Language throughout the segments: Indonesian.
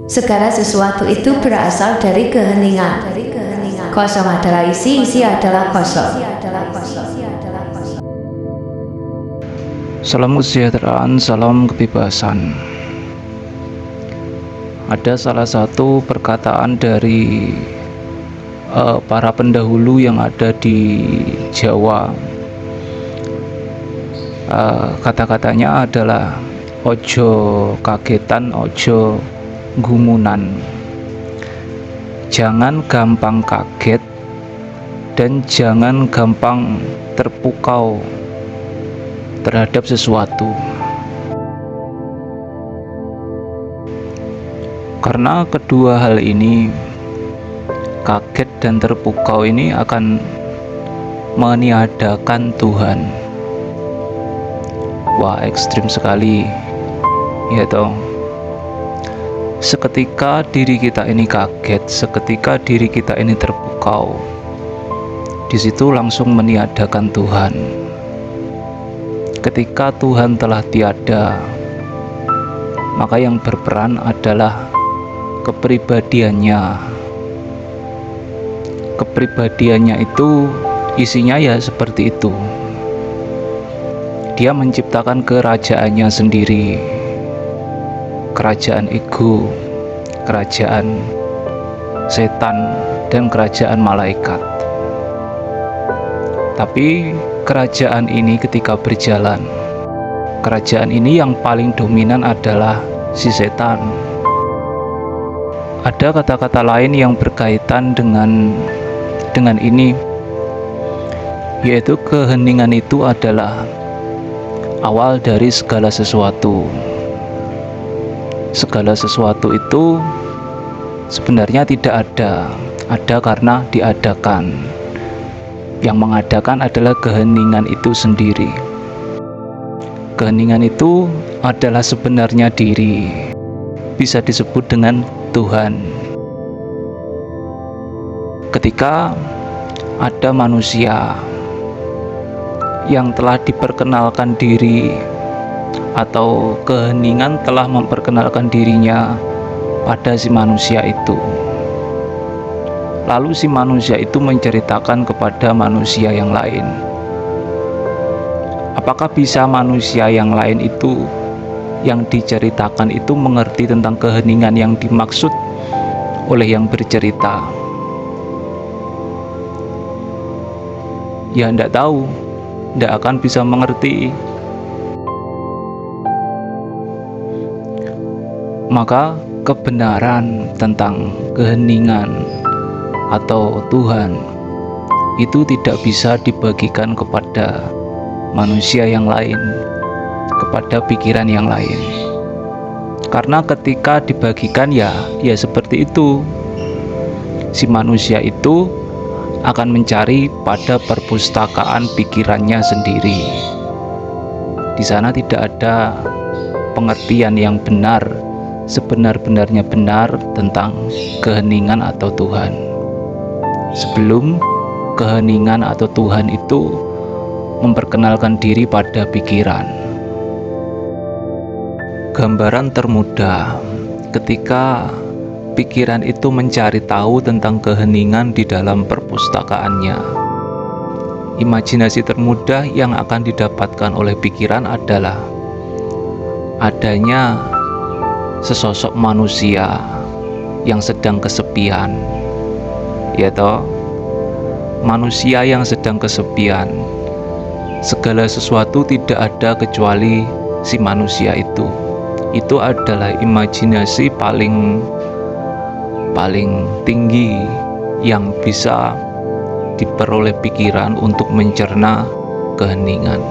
Segala sesuatu itu berasal dari keheningan. Kosong adalah isi, isi adalah kosong. Salam kesejahteraan, salam kebebasan. Ada salah satu perkataan dari para pendahulu yang ada di Jawa. Kata-katanya adalah ojo kagetan, ojo gumunan. Jangan gampang kaget dan jangan gampang terpukau terhadap sesuatu. Karena kedua hal ini, kaget dan terpukau ini akan meniadakan Tuhan. Wah, ekstrim sekali, ya toh. Seketika diri kita ini kaget, seketika diri kita ini terpukau, di situ langsung meniadakan Tuhan. Ketika Tuhan telah tiada, maka yang berperan adalah kepribadiannya. Kepribadiannya itu isinya ya seperti itu. Dia menciptakan kerajaannya sendiri, kerajaan ego, kerajaan setan, dan kerajaan malaikat. Tapi kerajaan ini ketika berjalan, kerajaan ini yang paling dominan adalah si setan. Ada kata-kata lain yang berkaitan dengan ini, yaitu keheningan itu adalah awal dari segala sesuatu. Segala sesuatu itu sebenarnya tidak ada karena diadakan. Yang mengadakan adalah keheningan itu sendiri. Keheningan itu adalah sebenarnya diri, bisa disebut dengan Tuhan. Ketika ada manusia yang telah diperkenalkan diri, atau keheningan telah memperkenalkan dirinya pada si manusia itu, lalu si manusia itu menceritakan kepada manusia yang lain. Apakah bisa manusia yang lain itu yang diceritakan itu mengerti tentang keheningan yang dimaksud oleh yang bercerita? Ya, tidak tahu, tidak akan bisa mengerti. Maka kebenaran tentang keheningan atau Tuhan itu tidak bisa dibagikan kepada manusia yang lain, kepada pikiran yang lain. Karena ketika dibagikan ya seperti itu. Si manusia itu akan mencari pada perpustakaan pikirannya sendiri. Di sana tidak ada pengertian yang benar, sebenar-benarnya benar tentang keheningan atau Tuhan. Sebelum keheningan atau Tuhan itu memperkenalkan diri pada pikiran. Gambaran termudah ketika pikiran itu mencari tahu tentang keheningan di dalam perpustakaannya. Imajinasi termudah yang akan didapatkan oleh pikiran adalah adanya sesosok manusia yang sedang kesepian, ya toh? Manusia yang sedang kesepian, segala sesuatu tidak ada kecuali si manusia itu. Itu adalah imajinasi paling tinggi yang bisa diperoleh pikiran untuk mencerna keheningan.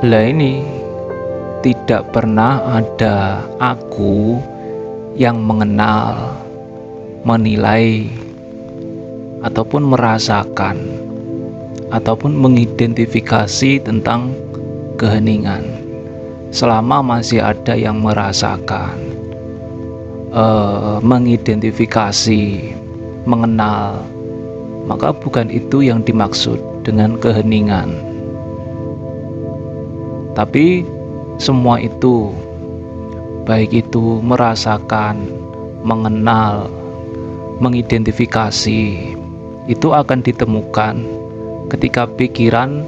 Lah ini tidak pernah ada aku yang mengenal, menilai, ataupun merasakan, ataupun mengidentifikasi tentang keheningan. Selama masih ada yang merasakan, mengidentifikasi, mengenal, maka bukan itu yang dimaksud dengan keheningan. Tapi semua itu baik itu merasakan, mengenal, mengidentifikasi, itu akan ditemukan ketika pikiran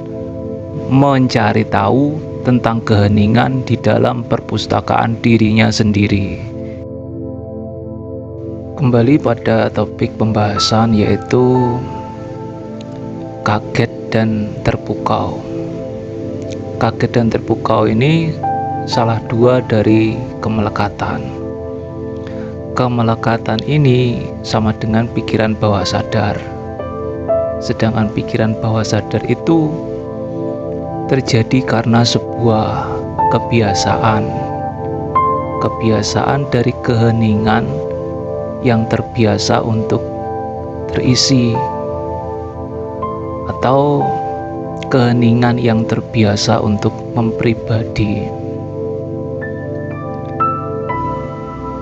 mencari tahu tentang keheningan di dalam perpustakaan dirinya sendiri. Kembali pada topik pembahasan, yaitu kaget dan terpukau. Kaget dan terpukau ini salah dua dari kemelekatan. Kemelekatan ini sama dengan pikiran bawah sadar. Sedangkan pikiran bawah sadar itu terjadi karena sebuah kebiasaan dari keheningan yang terbiasa untuk terisi, atau keheningan yang terbiasa untuk mempribadi.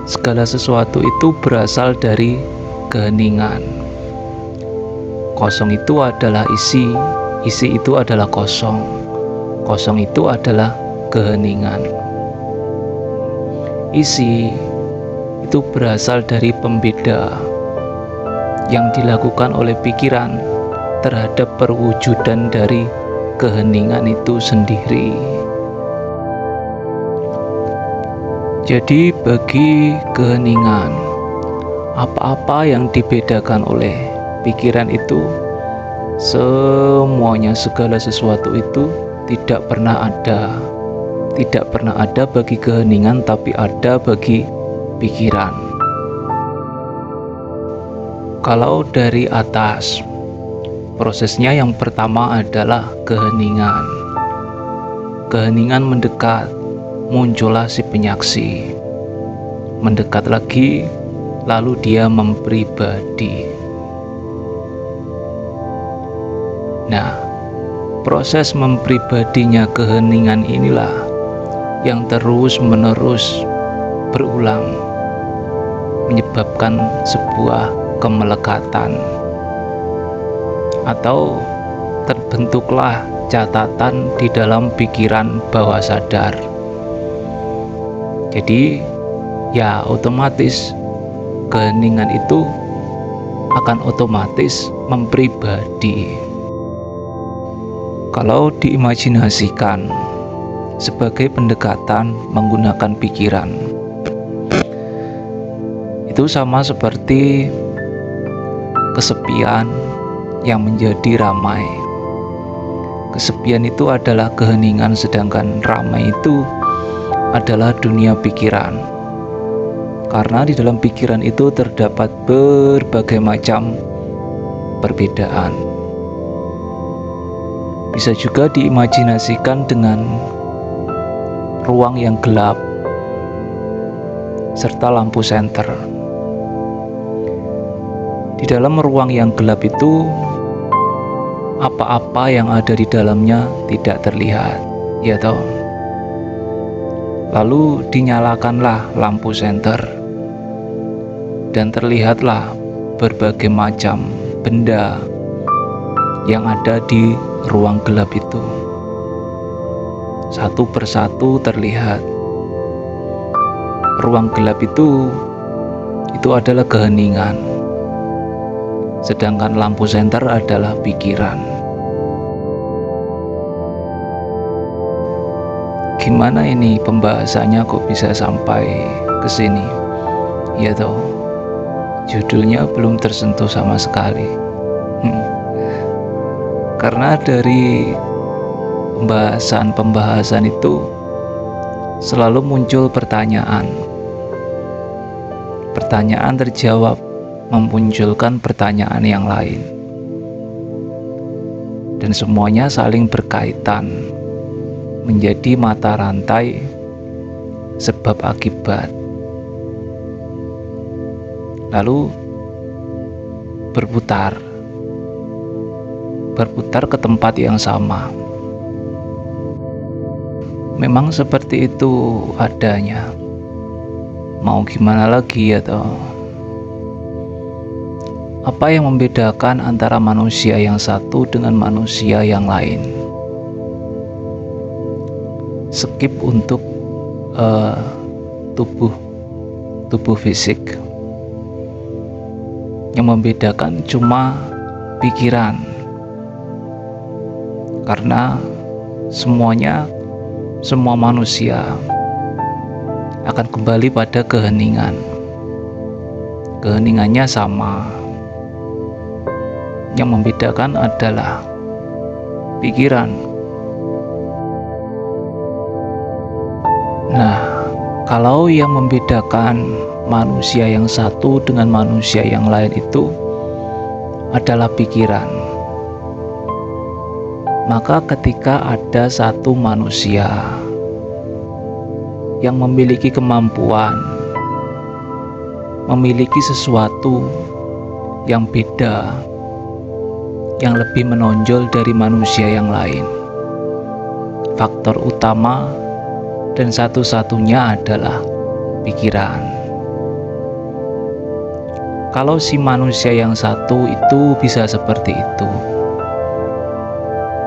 Segala sesuatu itu berasal dari keheningan. Kosong itu adalah isi, isi itu adalah kosong, kosong itu adalah keheningan. Isi itu berasal dari pembeda yang dilakukan oleh pikiran terhadap perwujudan dari keheningan itu sendiri. Jadi bagi keheningan, apa-apa yang dibedakan oleh pikiran itu, semuanya, segala sesuatu itu tidak pernah ada. Tidak pernah ada bagi keheningan, tapi ada bagi pikiran. Kalau dari atas, prosesnya yang pertama adalah keheningan. Keheningan mendekat, muncullah si penyaksi. Mendekat lagi, lalu dia mempribadi. Nah, proses mempribadinya keheningan inilah yang terus-menerus berulang, menyebabkan sebuah kemelekatan, atau terbentuklah catatan di dalam pikiran bawah sadar. Jadi ya otomatis keheningan itu akan otomatis mempribadi. Kalau diimajinasikan sebagai pendekatan menggunakan pikiran, itu sama seperti kesepian yang menjadi ramai. Kesepian itu adalah keheningan, sedangkan ramai itu adalah dunia pikiran. Karena di dalam pikiran itu terdapat berbagai macam perbedaan. Bisa juga diimajinasikan dengan ruang yang gelap serta lampu senter. Di dalam ruang yang gelap itu, apa-apa yang ada di dalamnya tidak terlihat, ya toh. Lalu dinyalakanlah lampu senter dan terlihatlah berbagai macam benda yang ada di ruang gelap itu. Satu persatu terlihat. Ruang gelap itu adalah keheningan, sedangkan lampu senter adalah pikiran. Gimana ini pembahasannya kok bisa sampai ke sini? Ya toh, judulnya belum tersentuh sama sekali. Karena dari pembahasan itu selalu muncul pertanyaan. Pertanyaan terjawab memunculkan pertanyaan yang lain. Dan semuanya saling berkaitan, menjadi mata rantai sebab akibat. Lalu berputar ke tempat yang sama. Memang seperti itu adanya. Mau gimana lagi ya toh? Apa yang membedakan antara manusia yang satu dengan manusia yang lain? Skip untuk tubuh fisik. Yang membedakan cuma pikiran, karena semua manusia akan kembali pada keheningan. Keheningannya sama. Yang membedakan adalah pikiran. Nah, kalau yang membedakan manusia yang satu dengan manusia yang lain itu adalah pikiran, maka ketika ada satu manusia yang memiliki kemampuan, memiliki sesuatu yang beda, yang lebih menonjol dari manusia yang lain, faktor utama dan satu-satunya adalah pikiran. Kalau si manusia yang satu itu bisa seperti itu,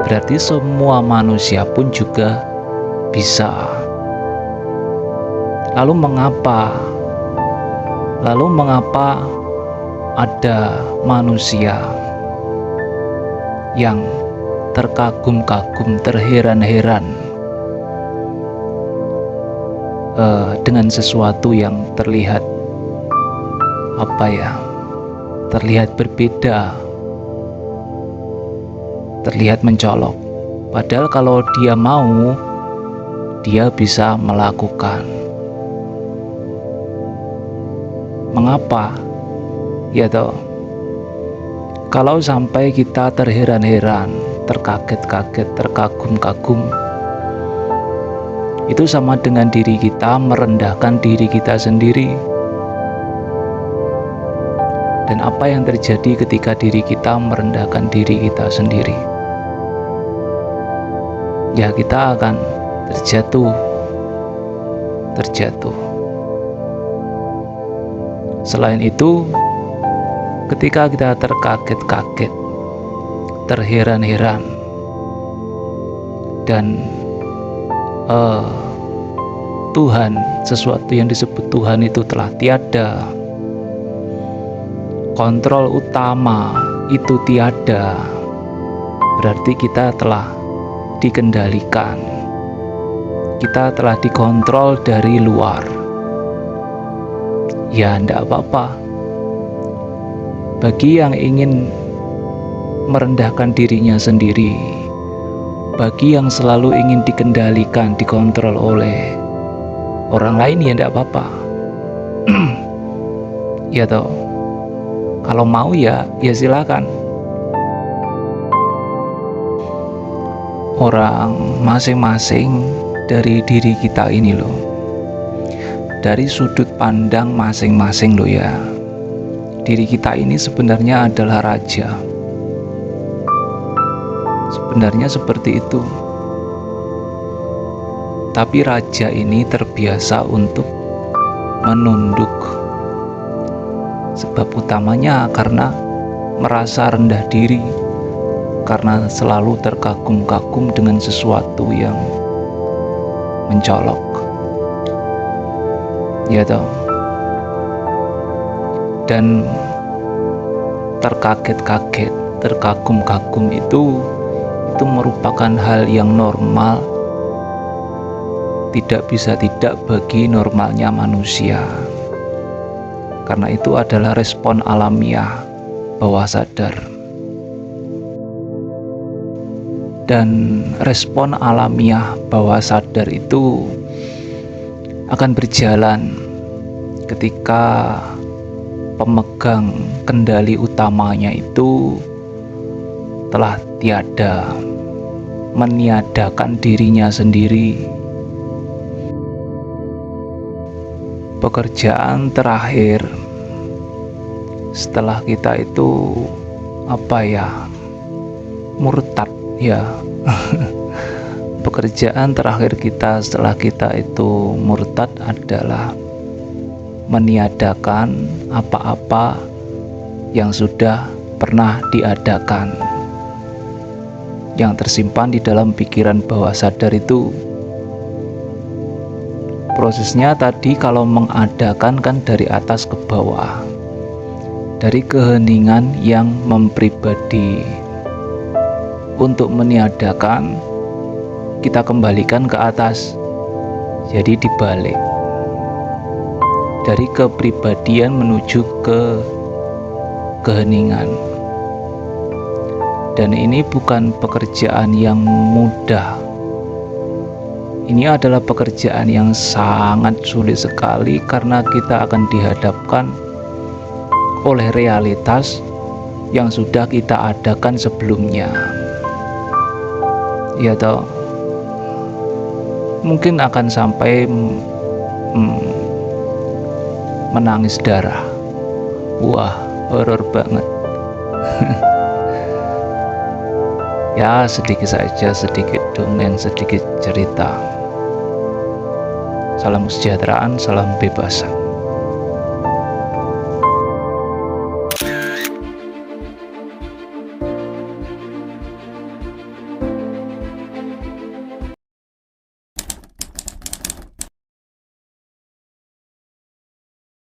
berarti semua manusia pun juga bisa. Lalu mengapa ada manusia yang terkagum-kagum, terheran-heran dengan sesuatu yang terlihat terlihat berbeda, terlihat mencolok, padahal kalau dia mau, dia bisa melakukan. Mengapa? Ya toh, kalau sampai kita terheran-heran, terkaget-kaget, terkagum-kagum, itu sama dengan diri kita merendahkan diri kita sendiri. Dan apa yang terjadi ketika diri kita merendahkan diri kita sendiri? Ya, kita akan terjatuh. Selain itu, ketika kita terkaget-kaget, terheran-heran, dan Tuhan, sesuatu yang disebut Tuhan itu telah tiada, kontrol utama itu tiada, berarti kita telah dikendalikan, kita telah dikontrol dari luar. Ya, tidak apa-apa. Bagi yang ingin merendahkan dirinya sendiri, bagi yang selalu ingin dikendalikan, dikontrol oleh orang lain, ya tidak apa-apa. Ya toh, kalau mau ya silakan. Orang masing-masing dari diri kita ini loh, dari sudut pandang masing-masing loh ya, diri kita ini sebenarnya adalah raja. Sebenarnya seperti itu. Tapi raja ini terbiasa untuk menunduk. Sebab utamanya karena merasa rendah diri, karena selalu terkagum-kagum dengan sesuatu yang mencolok. Ya toh. Dan terkaget-kaget, terkagum-kagum itu merupakan hal yang normal, tidak bisa tidak bagi normalnya manusia. Karena itu adalah respon alamiah bawah sadar. Dan respon alamiah bawah sadar itu akan berjalan ketika pemegang kendali utamanya itu telah tiada, meniadakan dirinya sendiri. Pekerjaan terakhir setelah kita itu murtad ya. Pekerjaan terakhir kita setelah kita itu murtad adalah meniadakan apa-apa yang sudah pernah diadakan, yang tersimpan di dalam pikiran bawah sadar itu. Prosesnya tadi kalau mengadakan kan dari atas ke bawah, dari keheningan yang mempribadi. Untuk meniadakan, kita kembalikan ke atas, jadi dibalik, dari kepribadian menuju ke keheningan. Dan ini bukan pekerjaan yang mudah. Ini adalah pekerjaan yang sangat sulit sekali, karena kita akan dihadapkan oleh realitas yang sudah kita adakan sebelumnya. Ya toh, mungkin akan sampai menangis darah. Wah, horor banget. Ya, sedikit saja, sedikit dongeng, sedikit cerita. Salam kesejahteraan, salam bebas.